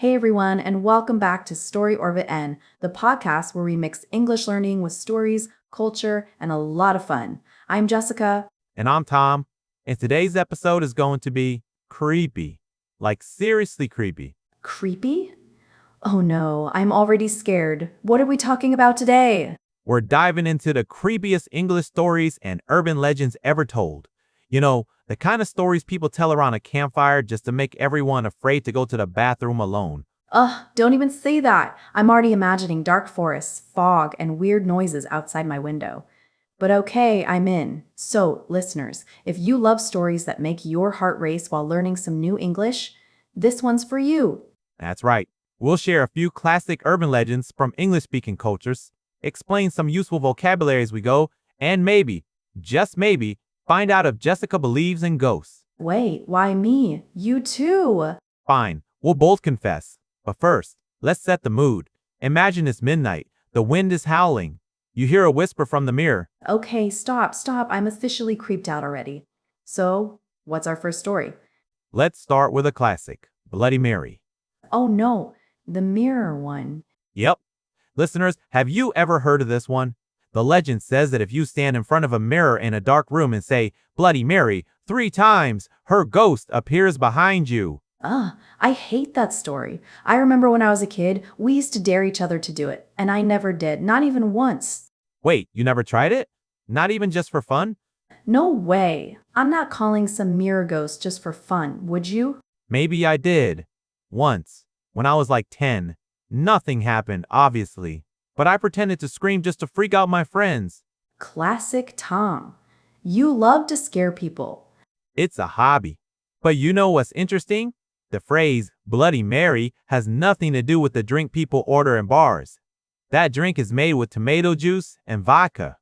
Hey everyone, and welcome back to Story Orbit N, the podcast where we mix English learning with stories, culture, and a lot of fun. I'm Jessica. And I'm Tom. And today's episode is going to be creepy. Like seriously creepy. Creepy? Oh no, I'm already scared. What are we talking about today? We're diving into the creepiest English stories and urban legends ever told. You know, the kind of stories people tell around a campfire just to make everyone afraid to go to the bathroom alone. Ugh, don't even say that. I'm already imagining dark forests, fog, and weird noises outside my window. But okay, I'm in. So, listeners, if you love stories that make your heart race while learning some new English, this one's for you. That's right. We'll share a few classic urban legends from English-speaking cultures, explain some useful vocabulary as we go, and maybe, just maybe, find out if Jessica believes in ghosts. Wait, why me? You too. Fine, we'll both confess. But first, let's set the mood. Imagine it's midnight. The wind is howling. You hear a whisper from the mirror. Okay, stop. I'm officially creeped out already. So, what's our first story? Let's start with a classic, Bloody Mary. Oh no, the mirror one. Yep. Listeners, have you ever heard of this one? The legend says that if you stand in front of a mirror in a dark room and say, Bloody Mary, 3 times, her ghost appears behind you. I hate that story. I remember when I was a kid, we used to dare each other to do it, and I never did, not even once. Wait, you never tried it? Not even just for fun? No way. I'm not calling some mirror ghost just for fun, would you? Maybe I did. Once, when I was like 10. Nothing happened, obviously. But I pretended to scream just to freak out my friends. Classic Tom. You love to scare people. It's a hobby. But you know what's interesting? The phrase Bloody Mary has nothing to do with the drink people order in bars. That drink is made with tomato juice and vodka.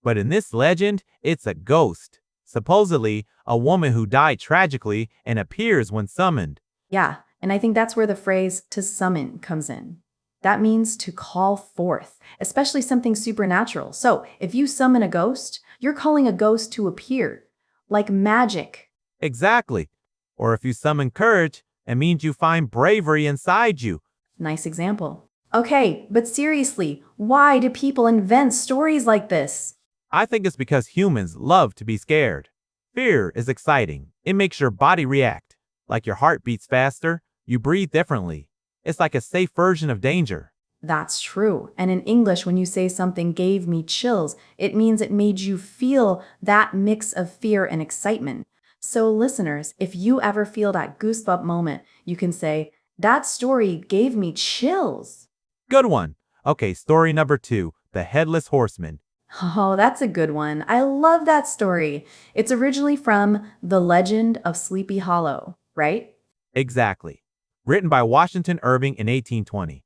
But in this legend, it's a ghost. Supposedly, a woman who died tragically and appears when summoned. Yeah, and I think that's where the phrase to summon comes in. That means to call forth, especially something supernatural. So if you summon a ghost, you're calling a ghost to appear, like magic. Exactly. Or if you summon courage, it means you find bravery inside you. Nice example. Okay, but seriously, why do people invent stories like this? I think it's because humans love to be scared. Fear is exciting. It makes your body react. Like your heart beats faster, you breathe differently. It's like a safe version of danger. That's true. And in English, when you say something gave me chills, it means it made you feel that mix of fear and excitement. So listeners, if you ever feel that goosebump moment, you can say, that story gave me chills. Good one. Okay, story number 2, The Headless Horseman. Oh, that's a good one. I love that story. It's originally from The Legend of Sleepy Hollow, right? Exactly. Written by Washington Irving in 1820.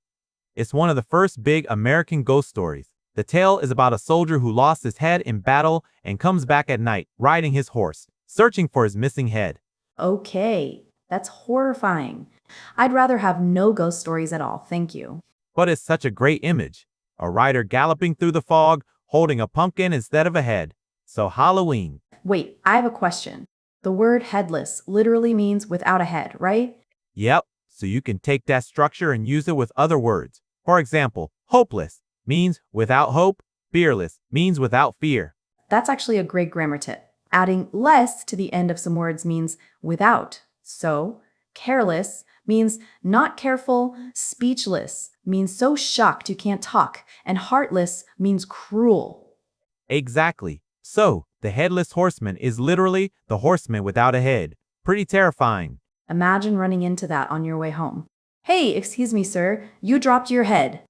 It's one of the first big American ghost stories. The tale is about a soldier who lost his head in battle and comes back at night, riding his horse, searching for his missing head. Okay, that's horrifying. I'd rather have no ghost stories at all, thank you. But it's such a great image. A rider galloping through the fog, holding a pumpkin instead of a head. So Halloween. Wait, I have a question. The word headless literally means without a head, right? Yep, so you can take that structure and use it with other words. For example, hopeless means without hope. Fearless means without fear. That's actually a great grammar tip. Adding less to the end of some words means without. So, careless means not careful, speechless means so shocked you can't talk, and heartless means cruel. Exactly. So, the headless horseman is literally the horseman without a head. Pretty terrifying. Imagine running into that on your way home. Hey, excuse me, sir, you dropped your head.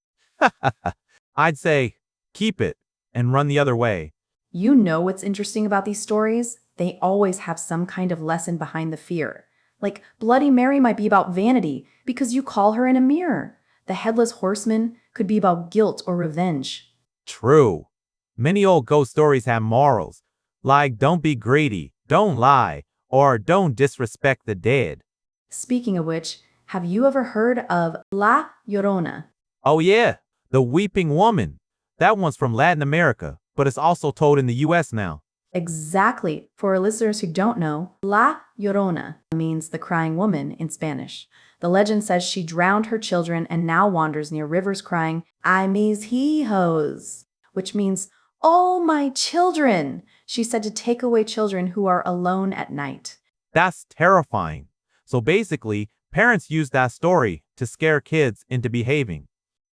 I'd say, keep it, and run the other way. You know what's interesting about these stories? They always have some kind of lesson behind the fear. Like Bloody Mary might be about vanity because you call her in a mirror. The Headless Horseman could be about guilt or revenge. True. Many old ghost stories have morals, like don't be greedy, don't lie, or don't disrespect the dead. Speaking of which, have you ever heard of La Llorona? Oh yeah, the weeping woman. That one's from Latin America, but it's also told in the US now. Exactly. For our listeners who don't know, La Llorona means the crying woman in Spanish. The legend says she drowned her children and now wanders near rivers crying, I me's he-hos, which means, oh, my children. She said to take away children who are alone at night. That's terrifying. So basically, parents use that story to scare kids into behaving.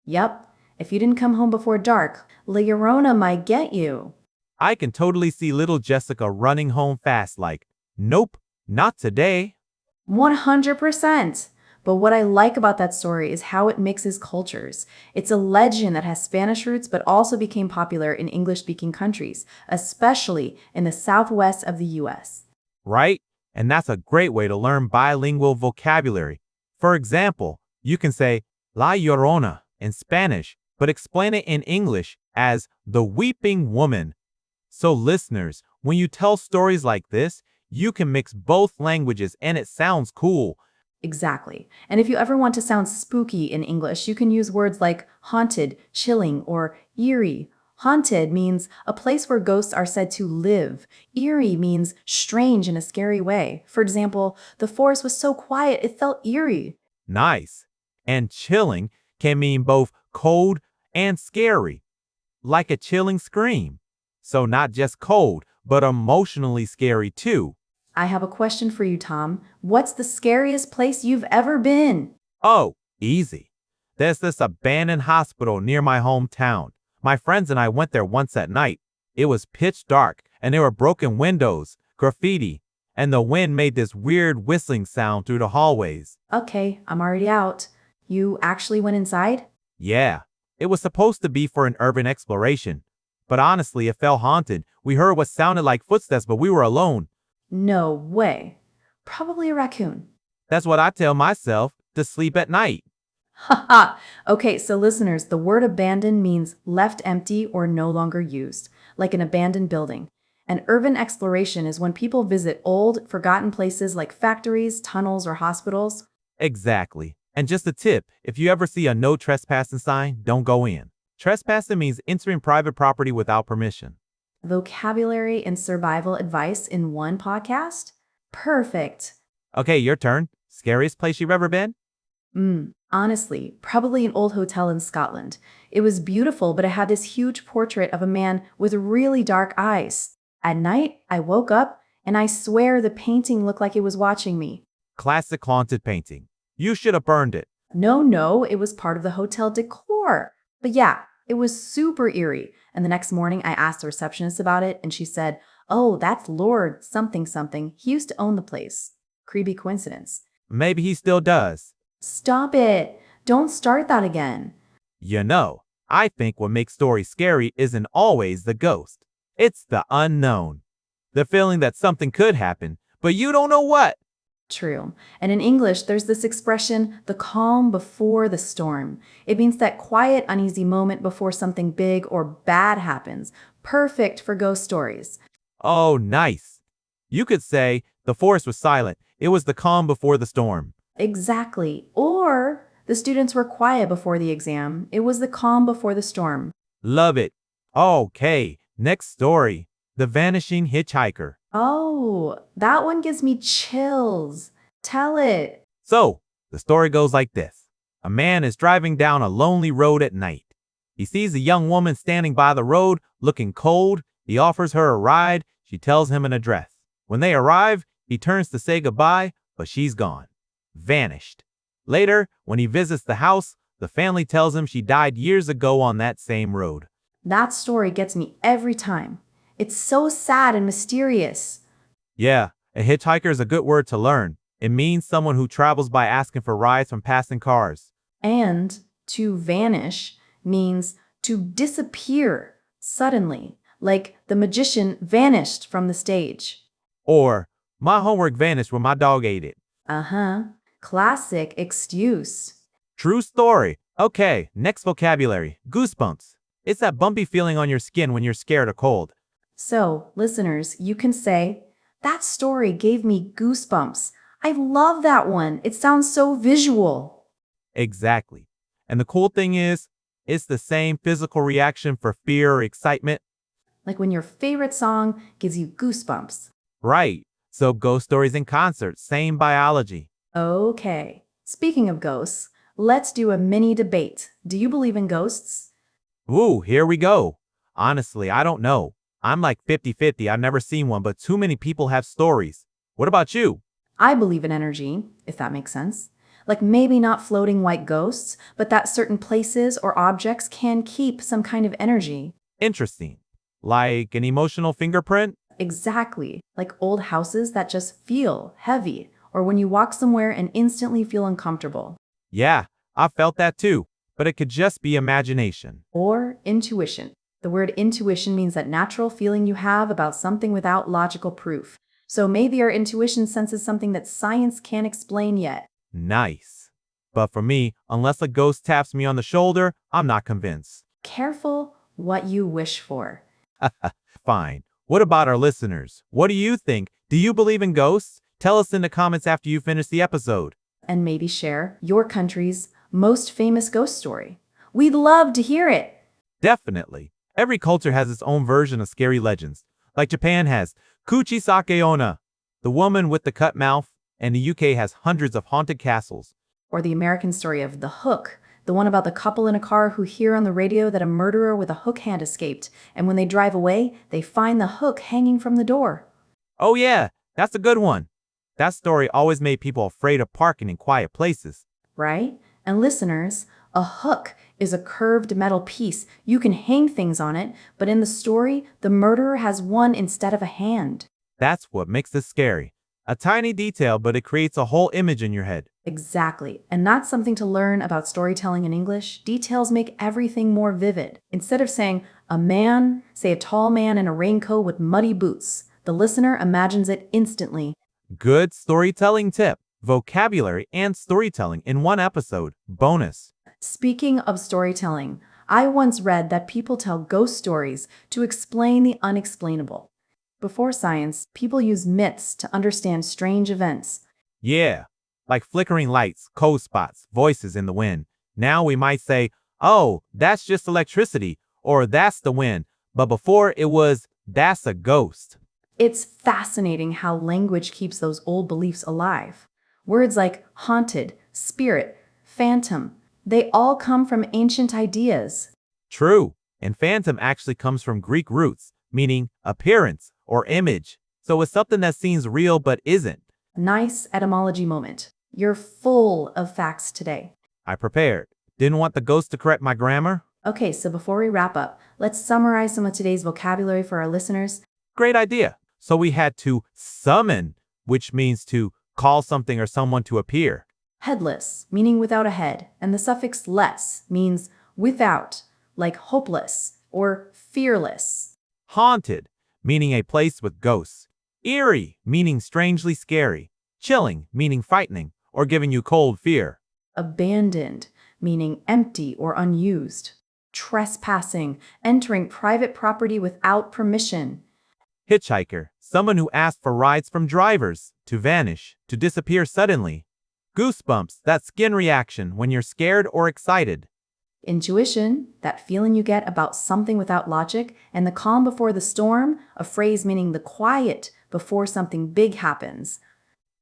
Yep, if you didn't come home before dark, La Llorona might get you. I can totally see little Jessica running home fast like, nope, not today. 100%. But what I like about that story is how it mixes cultures. It's a legend that has Spanish roots but also became popular in English-speaking countries, especially in the southwest of the US. Right? And that's a great way to learn bilingual vocabulary. For example, you can say La Llorona in Spanish, but explain it in English as the weeping woman. So listeners, when you tell stories like this, you can mix both languages and it sounds cool. Exactly. And if you ever want to sound spooky in English, you can use words like haunted, chilling, or eerie. Haunted means a place where ghosts are said to live. Eerie means strange in a scary way. For example, the forest was so quiet it felt eerie. Nice. And chilling can mean both cold and scary, like a chilling scream. So not just cold, but emotionally scary too. I have a question for you, Tom. What's the scariest place you've ever been? Oh, easy. There's this abandoned hospital near my hometown. My friends and I went there once at night. It was pitch dark, and there were broken windows, graffiti, and the wind made this weird whistling sound through the hallways. Okay, I'm already out. You actually went inside? Yeah, it was supposed to be for an urban exploration. But honestly, it felt haunted. We heard what sounded like footsteps, but we were alone. No way. Probably a raccoon. That's what I tell myself to sleep at night. Haha. Okay, so listeners, the word abandoned means left empty or no longer used, like an abandoned building. And urban exploration is when people visit old, forgotten places like factories, tunnels, or hospitals. Exactly. And just a tip, if you ever see a no trespassing sign, don't go in. Trespassing means entering private property without permission. Vocabulary and survival advice in one podcast? Perfect. Okay, your turn. Scariest place you've ever been? Honestly, probably an old hotel in Scotland. It was beautiful, but it had this huge portrait of a man with really dark eyes. At night, I woke up, and I swear the painting looked like it was watching me. Classic haunted painting. You should have burned it. No, it was part of the hotel decor. But yeah, it was super eerie. And the next morning, I asked the receptionist about it, and she said, oh, that's Lord something something. He used to own the place. Creepy coincidence. Maybe he still does. Stop it. Don't start that again. You know, I think what makes stories scary isn't always the ghost. It's the unknown. The feeling that something could happen, but you don't know what. True. And in English, there's this expression, the calm before the storm. It means that quiet, uneasy moment before something big or bad happens. Perfect for ghost stories. Oh, nice. You could say, the forest was silent. It was the calm before the storm. Exactly. Or the students were quiet before the exam. It was the calm before the storm. Love it. Okay, next story. The Vanishing Hitchhiker. Oh, that one gives me chills. Tell it. So, the story goes like this. A man is driving down a lonely road at night. He sees a young woman standing by the road, looking cold. He offers her a ride. She tells him an address. When they arrive, he turns to say goodbye, but she's gone. Vanished. Later, when he visits the house, the family tells him she died years ago on that same road. That story gets me every time. It's so sad and mysterious. Yeah, a hitchhiker is a good word to learn. It means someone who travels by asking for rides from passing cars. And to vanish means to disappear suddenly, like the magician vanished from the stage. Or, my homework vanished when my dog ate it. Uh-huh. Classic excuse. True story. Okay, next vocabulary. Goosebumps. It's that bumpy feeling on your skin when you're scared or cold. So, listeners, you can say, that story gave me goosebumps. I love that one. It sounds so visual. Exactly. And the cool thing is, it's the same physical reaction for fear or excitement. Like when your favorite song gives you goosebumps. Right. So ghost stories in concert, same biology. Okay. Speaking of ghosts, let's do a mini debate. Do you believe in ghosts? Ooh, here we go. Honestly, I don't know. I'm like 50-50. I've never seen one, but too many people have stories. What about you? I believe in energy, if that makes sense. Like maybe not floating white ghosts, but that certain places or objects can keep some kind of energy. Interesting. Like an emotional fingerprint? Exactly, like old houses that just feel heavy, or when you walk somewhere and instantly feel uncomfortable. Yeah, I felt that too, but it could just be imagination. Or intuition. The word intuition means that natural feeling you have about something without logical proof. So maybe our intuition senses something that science can't explain yet. Nice. But for me, unless a ghost taps me on the shoulder, I'm not convinced. Careful what you wish for. Fine. What about our listeners? What do you think? Do you believe in ghosts? Tell us in the comments after you finish the episode. And maybe share your country's most famous ghost story. We'd love to hear it. Definitely. Every culture has its own version of scary legends. Like Japan has Kuchisake Onna, the woman with the cut mouth, and the UK has hundreds of haunted castles. Or the American story of The Hook, the one about the couple in a car who hear on the radio that a murderer with a hook hand escaped, and when they drive away, they find the hook hanging from the door. Oh yeah, that's a good one. That story always made people afraid of parking in quiet places. Right? And listeners, a hook is a curved metal piece. You can hang things on it, but in the story, the murderer has one instead of a hand. That's what makes it scary. A tiny detail, but it creates a whole image in your head. Exactly. And that's something to learn about storytelling in English. Details make everything more vivid. Instead of saying a man, say a tall man in a raincoat with muddy boots. The listener imagines it instantly. Good storytelling tip. Vocabulary and storytelling in one episode. Bonus. Speaking of storytelling, I once read that people tell ghost stories to explain the unexplainable. Before science, people used myths to understand strange events. Yeah, like flickering lights, cold spots, voices in the wind. Now we might say, oh, that's just electricity, or that's the wind. But before it was, that's a ghost. It's fascinating how language keeps those old beliefs alive. Words like haunted, spirit, phantom, they all come from ancient ideas. True, and phantom actually comes from Greek roots, meaning appearance or image. So it's something that seems real but isn't. Nice etymology moment. You're full of facts today. I prepared. Didn't want the ghost to correct my grammar? Okay, so before we wrap up, let's summarize some of today's vocabulary for our listeners. Great idea. So we had to summon, which means to call something or someone to appear. Headless, meaning without a head, and the suffix less means without, like hopeless or fearless. Haunted, meaning a place with ghosts. Eerie, meaning strangely scary. Chilling, meaning frightening or giving you cold fear. Abandoned, meaning empty or unused. Trespassing, entering private property without permission. Hitchhiker, someone who asks for rides from drivers. To vanish, to disappear suddenly. Goosebumps, that skin reaction when you're scared or excited. Intuition, that feeling you get about something without logic. And the calm before the storm, a phrase meaning the quiet before something big happens.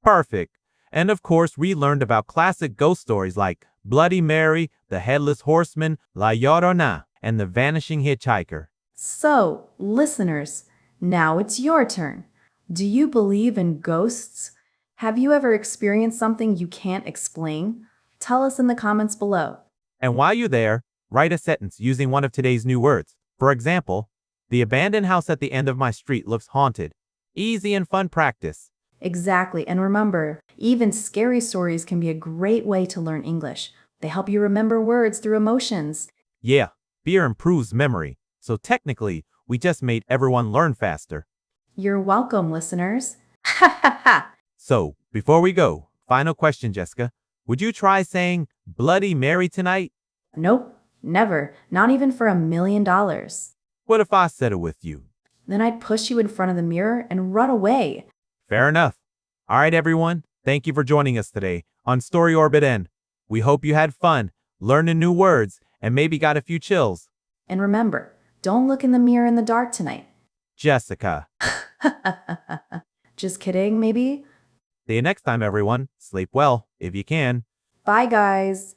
Perfect. And of course, we learned about classic ghost stories like Bloody Mary, the Headless Horseman, La Llorona, and the Vanishing Hitchhiker. So, listeners, now it's your turn. Do you believe in ghosts? Have you ever experienced something you can't explain? Tell us in the comments below. And while you're there, write a sentence using one of today's new words. For example, the abandoned house at the end of my street looks haunted. Easy and fun practice. Exactly, and remember, even scary stories can be a great way to learn English. They help you remember words through emotions. Yeah, fear improves memory. So technically, we just made everyone learn faster. You're welcome, listeners. Ha ha ha! So, before we go, final question, Jessica. Would you try saying Bloody Mary tonight? Nope, never. Not even for $1 million. What if I said it with you? Then I'd push you in front of the mirror and run away. Fair enough. All right, everyone. Thank you for joining us today on Story Orbit N. We hope you had fun, learning new words, and maybe got a few chills. And remember, don't look in the mirror in the dark tonight. Jessica. Just kidding, maybe? See you next time, everyone. Sleep well, if you can. Bye, guys.